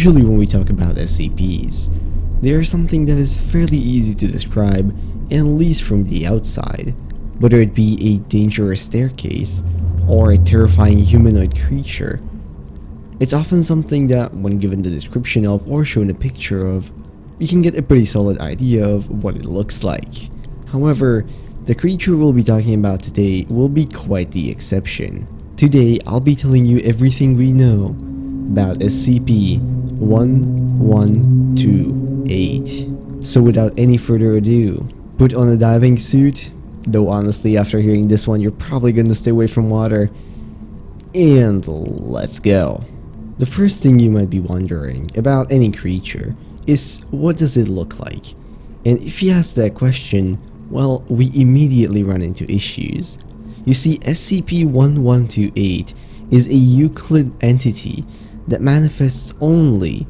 usually when we talk about SCPs, they are something that is fairly easy to describe, at least from the outside. Whether it be a dangerous staircase, or a terrifying humanoid creature, it's often something that, when given the description of or shown a picture of, you can get a pretty solid idea of what it looks like. However, the creature we'll be talking about today will be quite the exception. Today, I'll be telling you everything we know about SCP-1128. So without any further ado, put on a diving suit, though honestly after hearing this one you're probably gonna stay away from water, and let's go. The first thing you might be wondering about any creature is, what does it look like? And if you ask that question, well, we immediately run into issues. You see, SCP-1128 is a Euclid entity that manifests only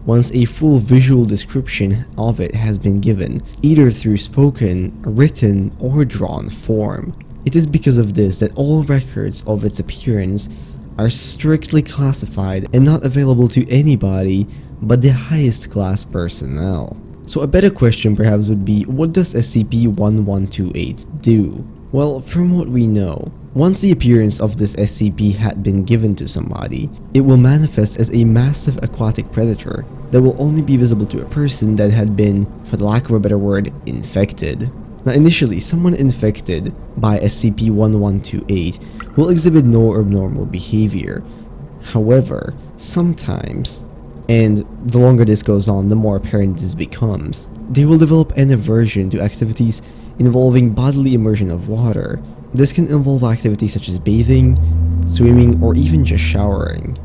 once a full visual description of it has been given, either through spoken, written, or drawn form. It is because of this that all records of its appearance are strictly classified and not available to anybody but the highest class personnel. So a better question perhaps would be, what does SCP-1128 do? Well, from what we know, once the appearance of this SCP had been given to somebody, it will manifest as a massive aquatic predator that will only be visible to a person that had been, for the lack of a better word, infected. Now initially, someone infected by SCP-1128 will exhibit no abnormal behavior. However, sometimes, and the longer this goes on, the more apparent this becomes, they will develop an aversion to activities involving bodily immersion of water. This can involve activities such as bathing, swimming, or even just showering.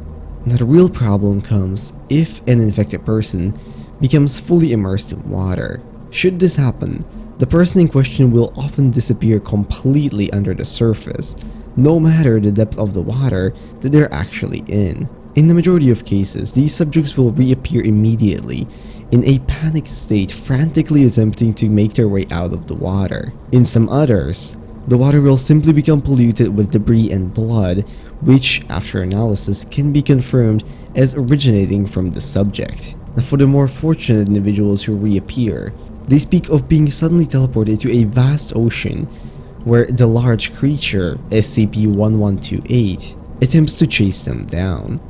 Now the real problem comes if an infected person becomes fully immersed in water. Should this happen, the person in question will often disappear completely under the surface, no matter the depth of the water that they're actually in. In the majority of cases, these subjects will reappear immediately in a panicked state, frantically attempting to make their way out of the water. In some others, the water will simply become polluted with debris and blood, which, after analysis, can be confirmed as originating from the subject. Now, for the more fortunate individuals who reappear, they speak of being suddenly teleported to a vast ocean where the large creature, SCP-1128, attempts to chase them down.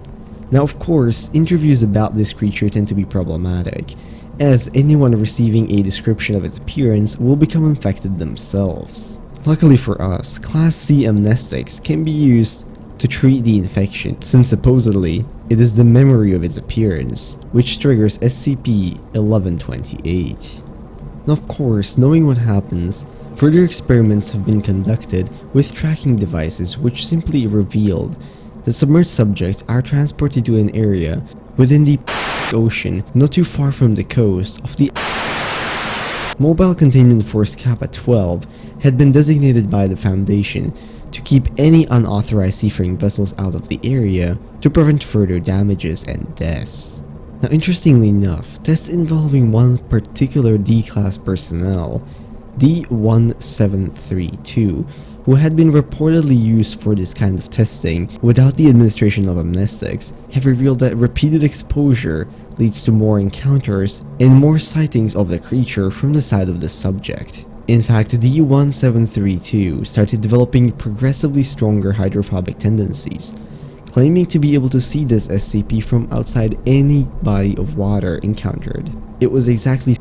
Now of course, interviews about this creature tend to be problematic, as anyone receiving a description of its appearance will become infected themselves. Luckily for us, Class C amnestics can be used to treat the infection, since supposedly it is the memory of its appearance which triggers SCP-1128. Now of course, knowing what happens, further experiments have been conducted with tracking devices which simply revealed the submerged subjects are transported to an area within the ocean not too far from the coast of the Mobile Containment Force Kappa 12 had been designated by the Foundation to keep any unauthorized seafaring vessels out of the area to prevent further damages and deaths. Now interestingly enough, tests involving one particular D-Class personnel, D-1732, who had been reportedly used for this kind of testing without the administration of amnestics, have revealed that repeated exposure leads to more encounters and more sightings of the creature from the side of the subject. In fact, D-1732 started developing progressively stronger hydrophobic tendencies, claiming to be able to see this SCP from outside any body of water encountered. It was exactly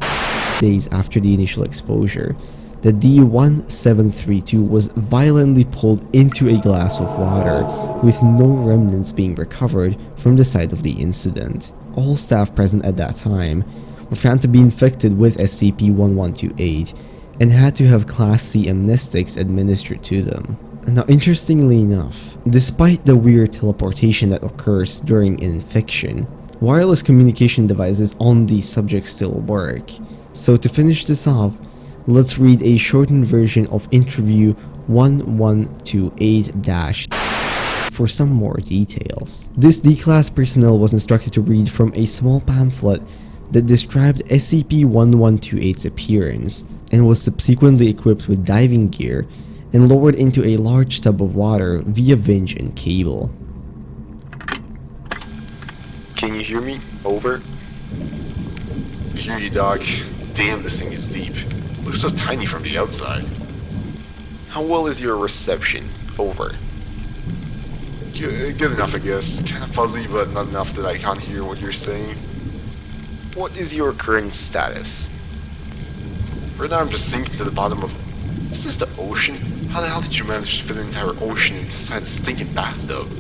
days after the initial exposure the D-1732 was violently pulled into a glass of water, with no remnants being recovered from the site of the incident. All staff present at that time were found to be infected with SCP-1128 and had to have Class C amnestics administered to them. Now interestingly enough, despite the weird teleportation that occurs during an infection, wireless communication devices on these subjects still work. So to finish this off, let's read a shortened version of interview 1128- for some more details. This D-Class personnel was instructed to read from a small pamphlet that described SCP-1128's appearance and was subsequently equipped with diving gear and lowered into a large tub of water via winch and cable. Can you hear me? Over. I hear you, Doc. Damn, this thing is deep. Looks so tiny from the outside. How well is your reception? Over. Good enough, I guess. Kinda fuzzy, but not enough that I can't hear what you're saying. What is your current status? Right now I'm just sinking to the bottom of... Is this the ocean? How the hell did you manage to fit an entire ocean inside a stinking bathtub?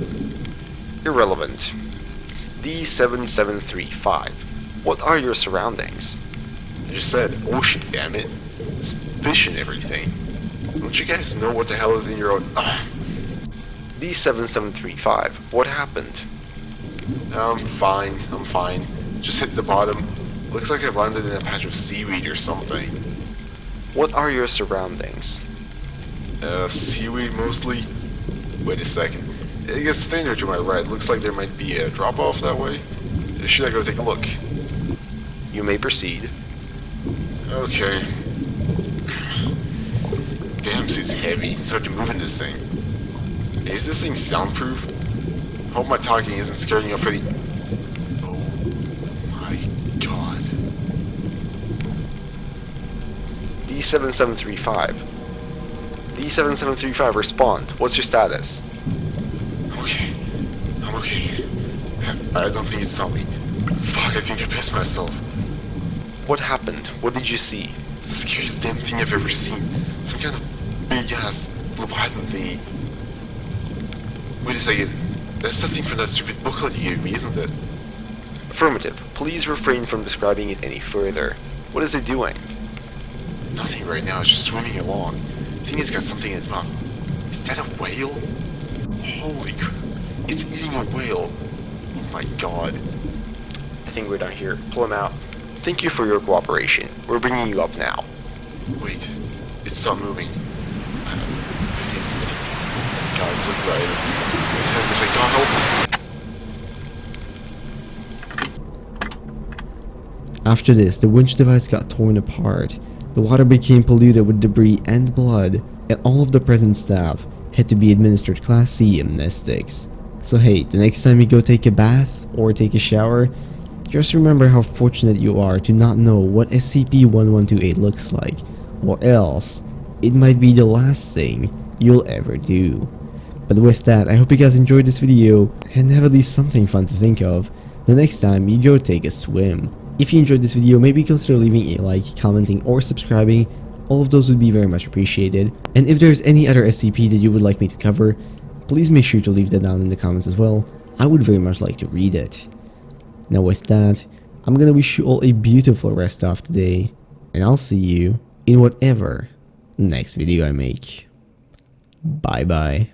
Irrelevant. D7735. What are your surroundings? I just said ocean, damn it. There's fish and everything. Don't you guys know what the hell is in your own... D7735. What happened? I'm fine. Just hit the bottom. Looks like I've landed in a patch of seaweed or something. What are your surroundings? Seaweed mostly. Wait a second. It gets standard to my right. Looks like there might be a drop-off that way. Should I go take a look? You may proceed. Okay. Damn, suit's heavy. It's hard to move in this thing. Is this thing soundproof? Hope my talking isn't scaring you off any... Oh my god. D7735. D7735, respond. What's your status? I'm okay. I don't think it saw me. Fuck, I think I pissed myself. What happened? What did you see? It's the scariest damn thing I've ever seen. Some kind of big-ass Leviathan thingy. Wait a second. That's the thing from that stupid booklet you gave me, isn't it? Affirmative. Please refrain from describing it any further. What is it doing? Nothing right now. It's just swimming along. I think it's got something in its mouth. Is that a whale? Holy crap. It's eating a whale. Oh my god. I think we're done here. Pull him out. Thank you for your cooperation. We're bringing you up now. Wait. It stopped moving. I think it's... God, it's looking right. It's heading this way. God, help! After this, the winch device got torn apart. The water became polluted with debris and blood, and all of the present staff had to be administered Class C amnestics. So hey, the next time you go take a bath or take a shower, just remember how fortunate you are to not know what SCP-1128 looks like, or else it might be the last thing you'll ever do. But with that, I hope you guys enjoyed this video and have at least something fun to think of the next time you go take a swim. If you enjoyed this video, maybe consider leaving a like, commenting, or subscribing. All of those would be very much appreciated. And if there's any other SCP that you would like me to cover, please make sure to leave that down in the comments as well. I would very much like to read it. Now with that, I'm gonna wish you all a beautiful rest of the day, and I'll see you in whatever next video I make. Bye bye.